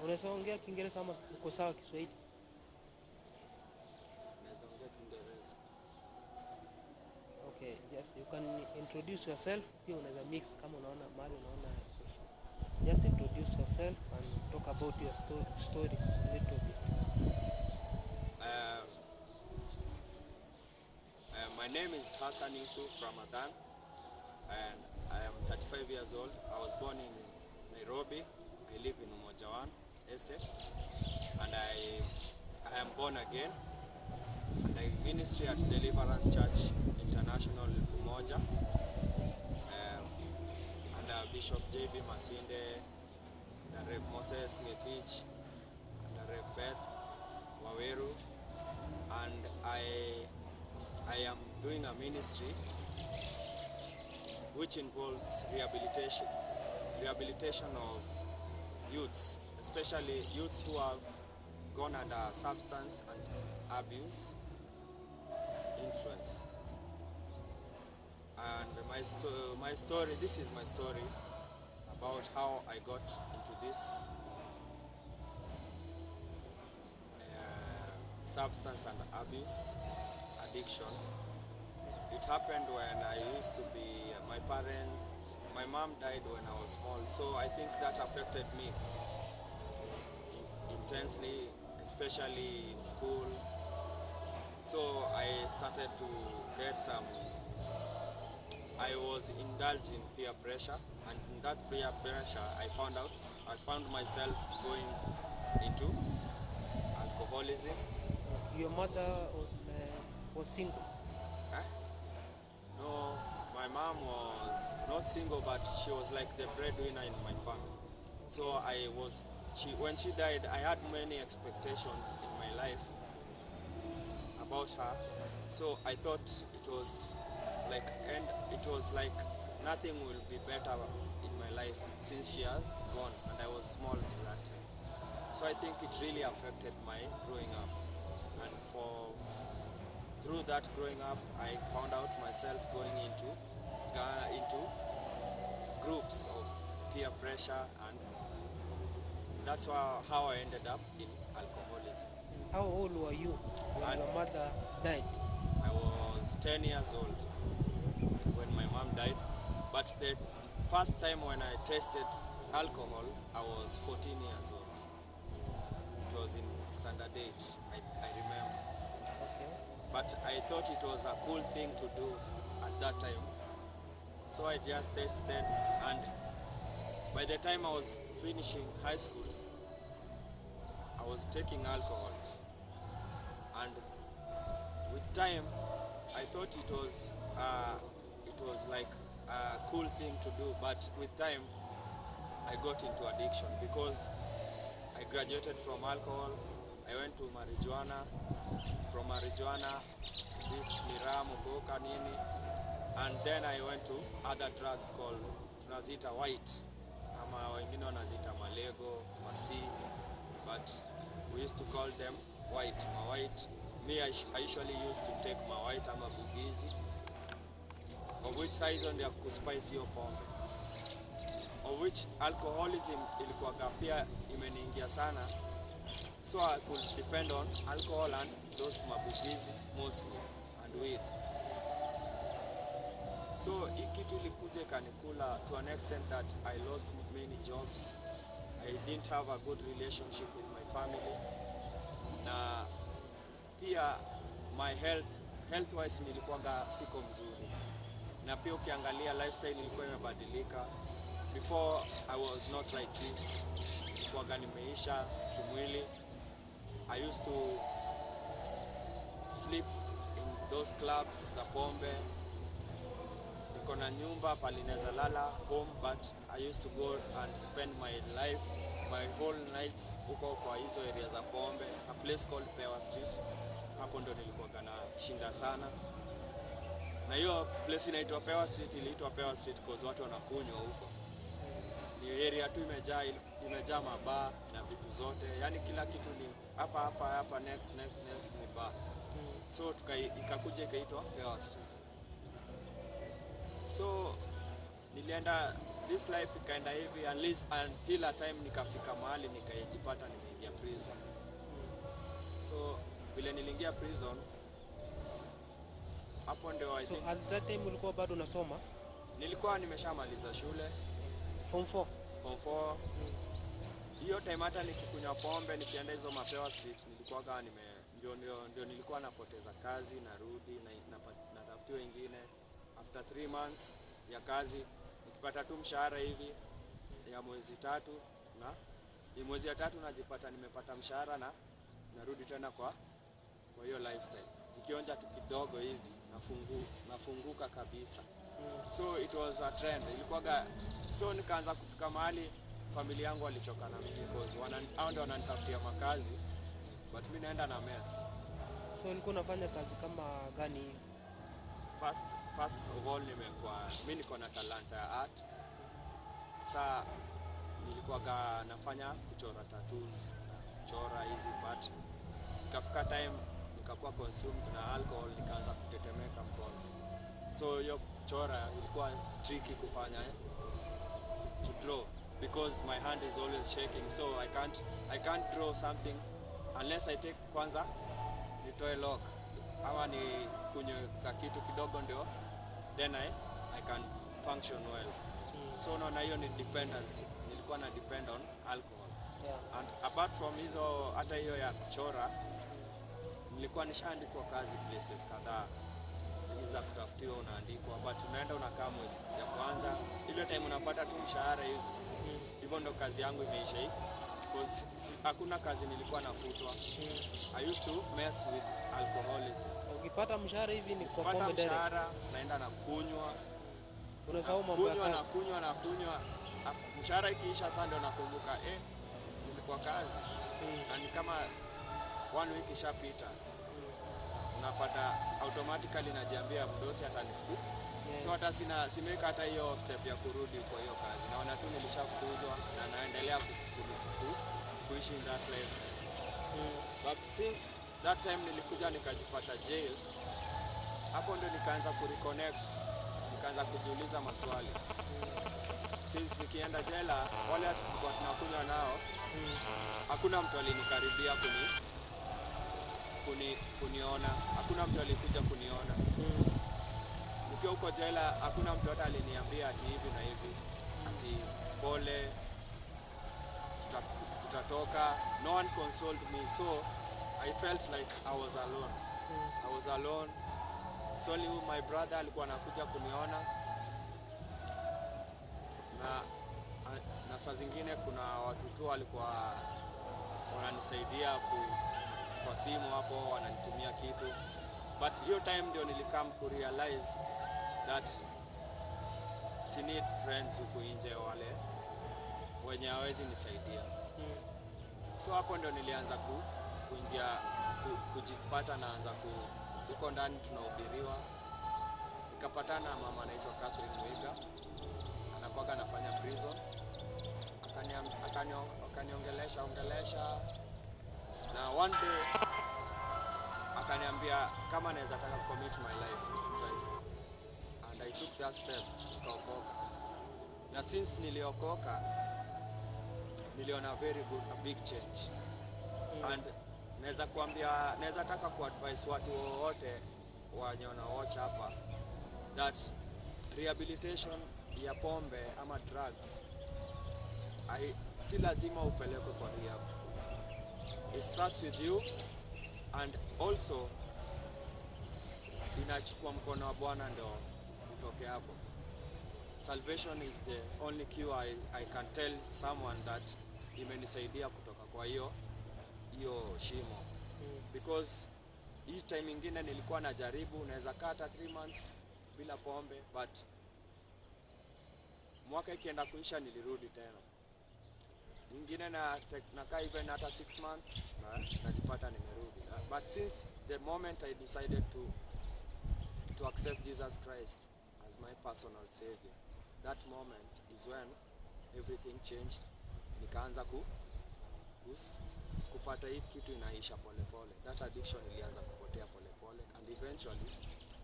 Unaweza ongea Kiingereza ama uko sawa Kiswahili? Naweza ongea Kiingereza. Okay, just you can introduce yourself. Pia unaweza mix kama unaona mahali unaona. Just introduce yourself and talk about your story a little bit. My name is Hassan Ramadhan, and I am 35 years old. I was born in Nairobi. I live in Umoja estate, and I am born again. And I ministry at Deliverance Church International Umoja, under Bishop J.B. Masinde, under Rev Moses Ngetich, under Rev Beth Waweru, and I am doing a ministry which involves rehabilitation of youths, especially youths who have gone under substance and abuse influence. And my story, this is my story about how I got into this substance and abuse addiction. It happened when I used to be, my mom died when I was small, so I think that affected me intensely, especially in school. So I started to get I was indulged in peer pressure, and in that peer pressure I found myself going into alcoholism. Your mother was single? Huh? No, my mom was not single, but she was like the breadwinner in my family. So when she died, I had many expectations in my life about her. So I thought it was like nothing will be better in my life since she has gone, and I was small at that time. So I think it really affected my growing up, and through that growing up, I found out myself going into groups of peer pressure, and that's how I ended up in alcoholism. How old were you when your mother died? I was 10 years old when my mom died, but the first time when I tasted alcohol, I was 14 years old. It was in standard 8, I remember. Okay. But I thought it was a cool thing to do at that time. So I just tasted, and by the time I was finishing high school, I was taking alcohol. And with time, I thought it was like a cool thing to do, but with time, I got into addiction because I graduated from alcohol. I went to marijuana. From marijuana, this miraa, mogoka, nini, and then I went to other drugs called tunazita white, ama wengine wanazita malego, masi, but we used to call them white. White. Me, I usually used to take my white ama bugizi, of which size on the kuspice yo pombe, of which alcoholism ilikuwa pia imeniingia sana, so I could depend on alcohol and those mabugizi mostly and weed. So hii kitu ilikuja kanikula to an extent that I lost many jobs. I didn't have a good relationship with my family. Na pia my health wise nilikuwa siko mzuri. Na pia ukiangalia lifestyle ilikuwa imebadilika. Before I was not like this. Nilikuwa nimeisha kimwili. I used to sleep in those clubs za pombe. Niko na nyumba palineza lala home, but I used to go and spend my whole nights huko kwa hizo area za pombe, a place called Peddlers Street. Hapo ndo nilikuwa shinda sana. Na hiyo place inaitwa Peddlers Street, iliitwa Peddlers Street because watu wanakunywa huko. Ni area tu imejaa mabaa na vitu zote. Yaani kila kitu ni hapa next ni bar. So ikakuja ikaitwa Peddlers Street. So nilienda this life ikaenda hivi at least until a time nikafika mahali nikajipata nimeingia prison. So vile niliingia prison hapo ndio I think at that time ulikuwa bado unasoma? Nilikuwa nimeshamaliza shule Form 4. Form 4. Hiyo time hata nikikunywa pombe nikienda hizo mapewa street nilikuwa ndio nilikuwa napoteza kazi, narudi na natafutiwa wengine. After 3 months ya kazi nikipata tu mshahara hivi ya mwezi 3 na ni mwezi ya 3 najipata nimepata mshahara na narudi tena kwa hiyo lifestyle. Nikionja tu kidogo hivi nafunguka kabisa. So it was a trend. So nikaanza kufika mahali familia yangu walichoka na mimi because hao ndio wananitafutia makazi but mimi naenda na mess. So ulikuwa unafanya kazi kama gani? First of all mimi niko na talanta ya art. Sasa nilikuwa nafanya kuchora tattoos, kuchora hizi but ikafika time nikakuwa consumed na alcohol nikaanza kutetemeka mkono. So hiyo kuchora ilikuwa tricky kufanya to draw because my hand is always shaking, so I can't draw something unless I take kwanza nitoe lock ama ni kunywe kitu kidogo ndio then I can function well. So unaona hiyo ni dependency. Nilikuwa na depend on alcohol. And apart from hizo hata hiyo ya kuchora nilikuwa nishaandikwa kazi places kadhaa. Za kutafutiwa unaandikwa but unaenda unakaa mwezi ya kwanza ile time unapata tu mshahara hivi. Hivyo ndo kazi yangu imeisha hii because hakuna kazi nilikuwa nafutwa. I used to mess with alcoholism. Ukipata mshahara hivi ni kwa pombe direct. Mshahara naenda na kunywa. Unasahau mambo ya kazi. Kunywa. Mshahara ikiisha sasa ndio nakumbuka nilikuwa kazi. Na ni kama 1 week ishapita. Unapata automatically najiambia mdosi atanifuku. So hata simeka hata hiyo step ya kurudi kwa hiyo kazi. Naona tu nilishafukuzwa na naendelea kuishi in that lifestyle. But since that time nilikuja nikajipata jail, hapo ndio nikaanza kureconnect, nikaanza kujiuliza maswali. Since nikienda jela, wale watu tulikuwa tunakunywa nao, hakuna mtu alinikaribia kuniona, hakuna mtu alikuja kuniona. Nikiwa huko jela, hakuna mtu hata aliniambia ati hivi na hivi, ati pole, tutatoka. No one consoled me, so I felt like I was alone. So only my brother alikuwa anakuja kuniona na saa zingine kuna watu tu walikuwa wananisaidia kwa simu hapo, wananitumia kitu. But hiyo time ndio nilikam ku realize that I need friends huko nje wale wenye hawezi nisaidia. So hapo ndio nilianza kuingia kujipata, naanza huko ndani tunahubiriwa. Nikapatana na mama anaitwa Catherine Mwiga, anakuwa anafanya prison. Akaniongelesha na one day akaniambia kama naweza taka commit my life to Christ, and I took that step, nikaokoka. Na since niliokoka niliona a big change. And naweza taka kuadvise watu wote wenye watch hapa that rehabilitation ya pombe ama drugs si lazima upelekwe kwa rehab. It starts with you, and also inachukua mkono wa Bwana ndio utoke hapo. Salvation is the only cure I can tell someone that imenisaidia kutoka kwa hiyo shimo. Because hii time ingine nilikuwa najaribu, naweza kata 3 months bila pombe, but mwaka ikienda kuisha nilirudi tena. Ingine nakaa even hata 6 months najipata nimerudi. But since the moment I decided to accept Jesus Christ as my personal savior, that moment is when everything changed. Nikaanza kupata hii kitu inaisha pole. That addiction ilianza kupotea pole, and eventually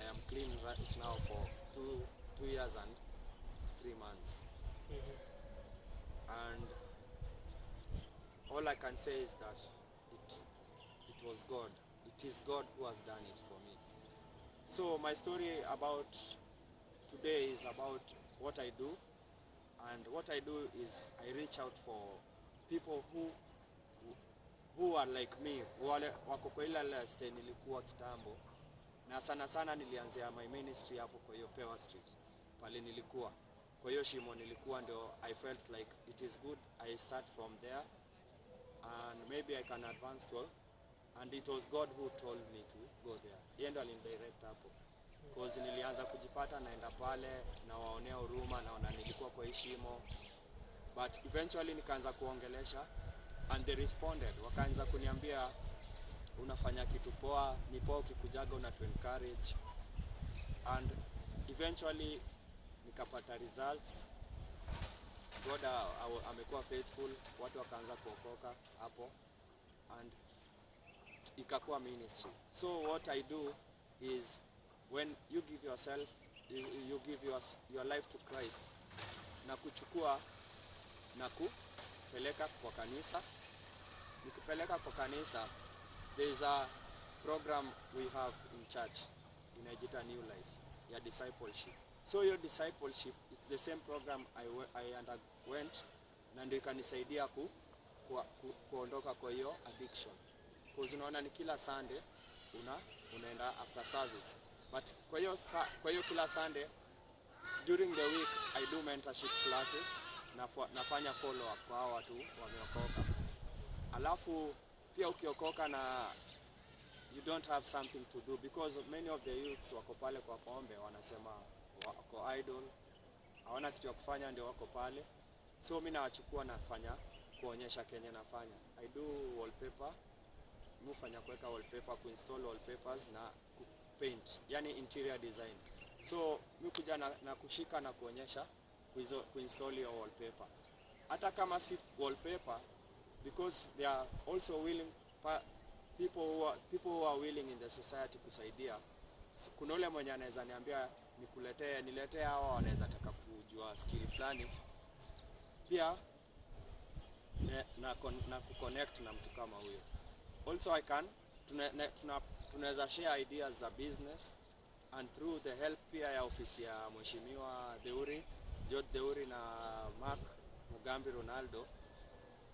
I am clean right now for 2 years and 3 months. And all I can say is that it was God. It is God who has done it for me. So my story about today is about what I do, and what I do is I reach out for people who are like me, wale wako kwa ile stage nilikuwa kitambo, na sana sana nilianzia my ministry hapo kwa hiyo Pewa Street pale nilikuwa, kwa hiyo shimo nilikuwa, ndio I felt like it is good I start from there and maybe I can advance to, and it was God who told me to go there. Yeye ndo alindirect hapo, because nilianza kujipata naenda pale na waonea huruma, naona nilikuwa kwa heshimo, but eventually nikaanza kuongelesha and they responded. Wakaanza kuniambia unafanya kitu poa, ni poa ukikujaga una to encourage, and eventually nikapata results. God amekuwa faithful, watu wakaanza kuokoka hapo and ikakuwa ministry. So what I do is when you give yourself, you give your life to Christ, na kuchukua na kupeleka kwa kanisa. Nikipeleka kwa kanisa, there is a program we have in church inajiita New Life ya discipleship. So your discipleship, it's the same program I underwent, na ndio ikanisaidia kuondoka kwa hiyo addiction. Because unaona ni kila Sunday unaenda after service, but kwa hiyo kila Sunday during the week I do mentorship classes, nafanya follow up kwa watu wameokoka. Alafu pia ukiokoka na you don't have something to do, because many of the youths wako pale kwa pombe, wanasema wako idle, hawana kitu ya kufanya, ndio wako pale. So mimi nawachukua, nafanya kuonyesha kenye nafanya. I do wallpaper, mufanya kuweka wallpaper, kuinstall wallpapers na paint, yani interior design. So mimi kuja na kushika na kuonyesha kuinstall your wallpaper. Hata kama si wallpaper, because they are also willing, people who are willing in the society kusaidia. So, kuna ule mwenye anaweza niambia niletee hawa, wanaweza taka kujua skill fulani. Pia na kuconnect na mtu kama huyo. Also I can tunaweza share ideas za business, and through the help pia ya ofisi ya Mheshimiwa Deuri na Mark Mugambi Ronaldo,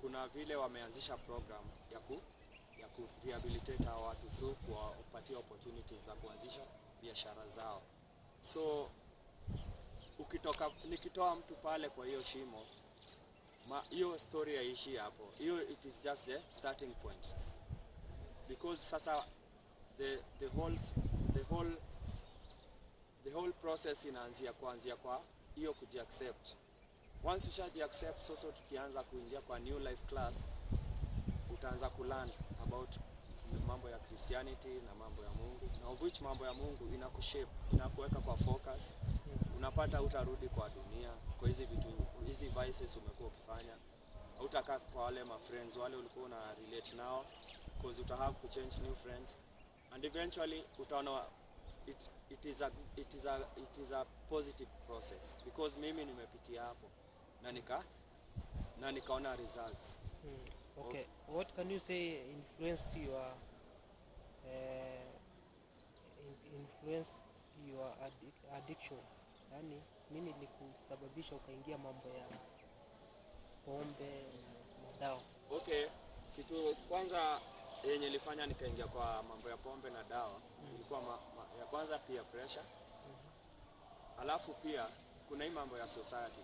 kuna vile wameanzisha program ya ku rehabilitate hao watu through kuwapatia opportunities za kuanzisha biashara zao. So nikitoa mtu pale kwa hiyo shimo, hiyo story haishi hapo. Hiyo it is just the starting point, because sasa the whole process inaanzia kwa hiyo kujiaccept. Once ushajiaccept, sasa tukianza kuingia kwa new life class, utaanza kulearn about mambo ya Christianity na mambo ya Mungu, na of which mambo ya Mungu inakushape, inakuweka kwa focus. Unapata utarudi kwa dunia, kwa hizi vices umekuwa ukifanya. Utakaa kwa wale ma friends wale ulikuwa una relate nao, because uta have to change new friends, and eventually utaona it is a positive process, because mimi nimepitia hapo na nikaona results. Okay, what can you say influenced your addiction? Yani nini likusababisha ukaingia mambo ya pombe na dawa? Okay, kitu kwanza yenye ilifanya nikaingia kwa mambo ya pombe na dawa ilikuwa ya kwanza peer pressure. Alafu pia kuna hii mambo ya society,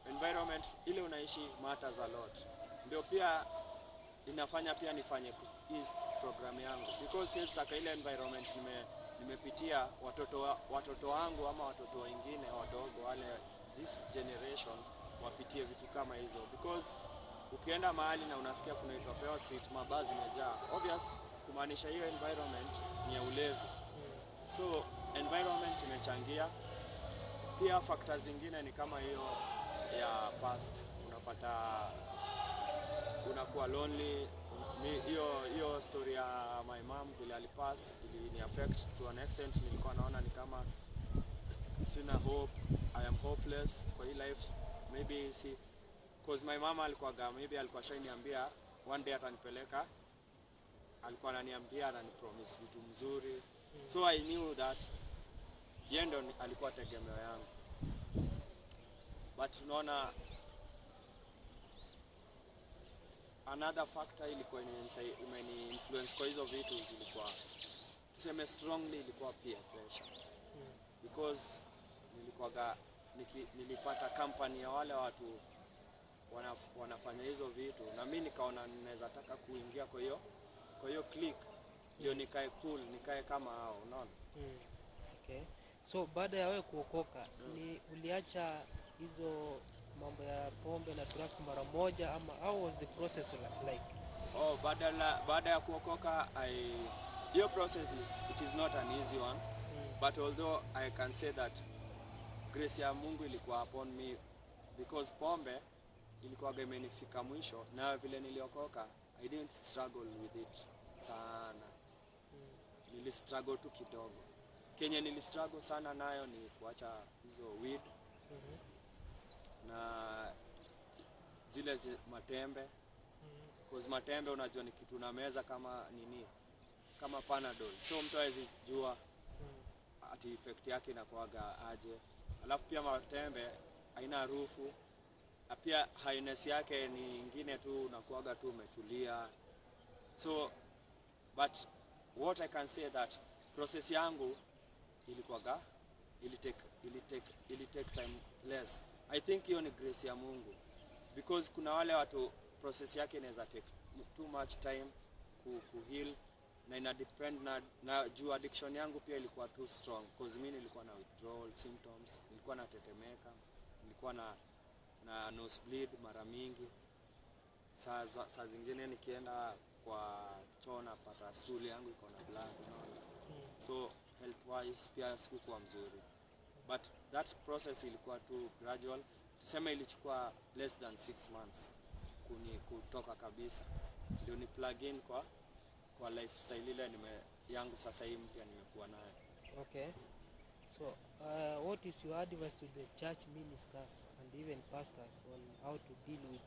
environment ile unaishi matters a lot. Ndio pia inafanya pia nifanye his program yangu, because siwezi taka ile environment nimepitia watoto wangu ama watoto wengine wadogo wale this generation wapitie vitu kama hizo. Because ukienda mahali na unasikia kunaitwa Pewa Street, mabazi imejaa, obvious kumaanisha hiyo environment ni ya ulevi. So environment imechangia. Pia factors zingine ni kama hiyo ya past, unapata unakuwa lonely. Hiyo story ya my mom vile alipass ili ni affect to an extent. Nilikuwa naona ni kama sina hope, I am hopeless kwa hii life, maybe see, cause my mama alikuwa shaniambia one day atanipeleka, alikuwa ananiambia ananipromise vitu mzuri. So I knew that yeye ndo alikuwa tegemeo yangu. But unaona, another factor ilikuwa imeni influence kwa hizo vitu zilikuwa, tuseme strongly, ilikuwa peer pressure. Because nilipata company ya wale watu wanafanya hizo vitu, na mimi nikaona ninaweza taka kuingia kwa hiyo clique, ndio nikae cool, nikae kama hao, unaona. Okay. So baada ya wewe kuokoka, ni uliacha hizo mambo ya pombe na drugs mara moja, ama how was the process like? Oh, baada ya kuokoka, hiyo process it is not an easy one. But although I can say that grace ya Mungu ilikuwa upon me, because pombe ilikuwa imenifika mwisho, na vile niliokoka I didn't struggle with it sana. Nilistruggle tu kidogo. Kenye nilistruggle sana nayo ni kuacha hizo weed na zile matembe. Cause matembe unajua ni kitu na meza kama Panadol. So mtu hawezi jua ati effect yake inakuwaga aje. Alafu pia matembe haina harufu. Pia highness yake ni ingine tu, unakuwaga tu umetulia. So but what I can say that process yangu ilikuwaga ili take time less. I think hiyo ni grace ya Mungu, because kuna wale watu process yake inaweza take too much time ku heal, na ina depend na juu addiction yangu pia ilikuwa too strong, because mimi nilikuwa na withdrawal symptoms, nilikuwa natetemeka, nilikuwa na nosebleed mara mingi. Saa zingine nikienda kwa choo napata stool yangu iko na blood, unaona. So health wise pia sikuwa mzuri, but that process ilikuwa too gradual. Tuseme ilichukua less than 6 months kutoka kabisa, ndio ni plug in kwa lifestyle ile yangu sasa hii mpya nimekuwa nayo. Okay. So what is your advice to the church ministers and even pastors on how to deal with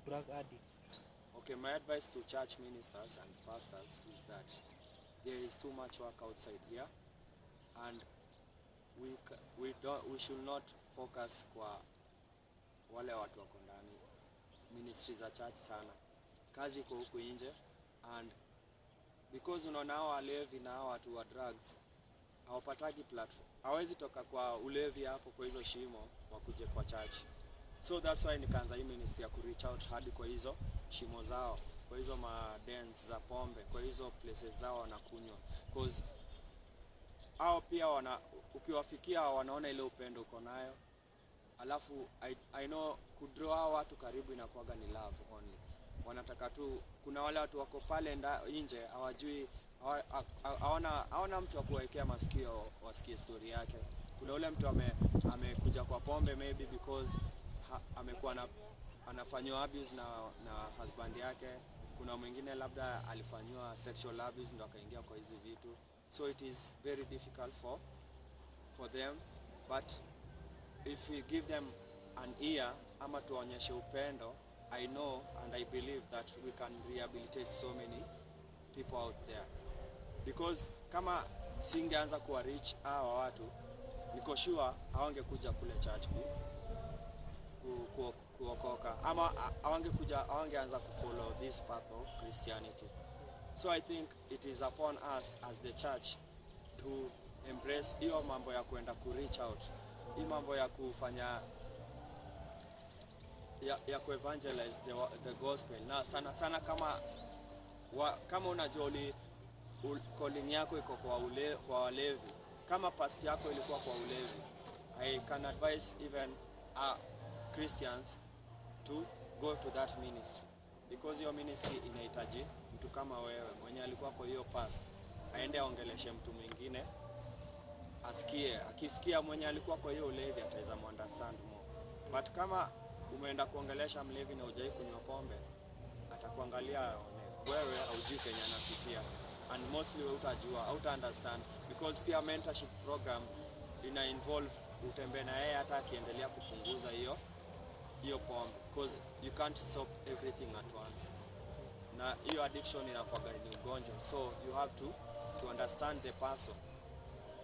drug addicts? Okay, my advice to church ministers and pastors is that there is too much work outside here, and we should not focus kwa wale watu wako ndani ministry za church sana. Kazi iko huku nje, and because unaona hao walevi na hao watu wa drugs hawapatagi platform, hawezi toka kwa ulevi hapo kwa hizo shimo wakuje kwa church. So that's why nikaanza hii ministry ya ku reach out hadi kwa hizo shimo zao, kwa hizo dens za pombe, kwa hizo places zao wanakunywa, because hao pia ukiwafikia wanaona ile upendo uko nayo. Alafu I know kudraw hao watu karibu inakuwaga ni love only. Wanataka tu, kuna wale watu wako pale nje hawajui, hawana mtu wa kuwekea masikio wasikie story yake. Kuna ule mtu amekuja kwa pombe maybe because amekuwa anafanywa abuse na husband yake. Kuna mwingine labda alifanywa sexual abuse ndo akaingia kwa hizi vitu. So it is very difficult for them, but if we give them an ear ama tuonyeshe upendo, I know and I believe that we can rehabilitate so many people out there. Because kama singeanza kuwa reach hawa watu, niko sure hawangekuja kule church kuokoka, ama hawangeanza kufollow this path of Christianity. So I think it is upon us as the church to embrace hiyo mambo ya kwenda ku reach out, hii mambo ya kufanya ya ku evangelize the gospel. Na sana kama unajua calling yako iko kwa walevi, kama past yako ilikuwa kwa ulevi, I can advise even Christians to go to that ministry, because your ministry inahitaji mtu kama wewe mwenye alikuwa kwa hiyo past aende aongeleshe mtu mwingine, akisikia mwenye alikuwa kwa hiyo ulevi ataweza understand more. But kama umeenda kuongelesha mlevi na hujai kunywa pombe, atakuangalia wewe haujui kenye anapitia, and mostly utajua, uta understand, because pia mentorship program ina involve utembee na yeye hata akiendelea kupunguza hiyo pombe, because you can't stop everything at once. Na hiyo addiction inakuwa ni ugonjwa, so you have to understand the person.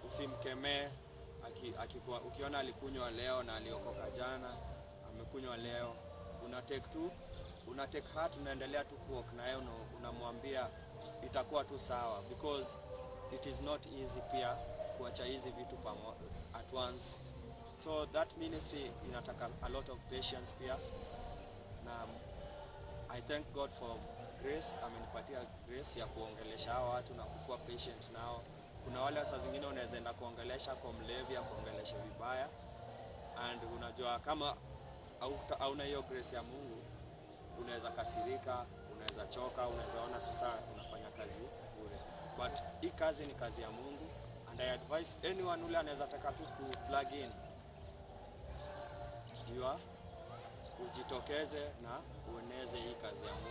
Usimkemee ukiona alikunywa leo na aliokoka jana, amekunywa leo, una take heart, unaendelea tu kuwalk na yeye, unamwambia itakuwa tu sawa, because it is not easy pia kuacha hizi vitu at once. So that ministry inataka a lot of patience pia, na I thank God for grace. Amenipatia grace ya kuongelesha hao watu na kukuwa patient nao. Kuna wale saa zingine unaweza enda kuongelesha kwa mlevi, kuongelesha vibaya, and unajua kama hauna hiyo grace ya Mungu, unaweza kasirika, unaweza choka, unaweza ona sasa unafanya kazi bure. But hii kazi ni kazi ya Mungu, and I advise anyone ule anaweza taka tu ku plug in, ujitokeze na ueneze hii kazi ya Mungu.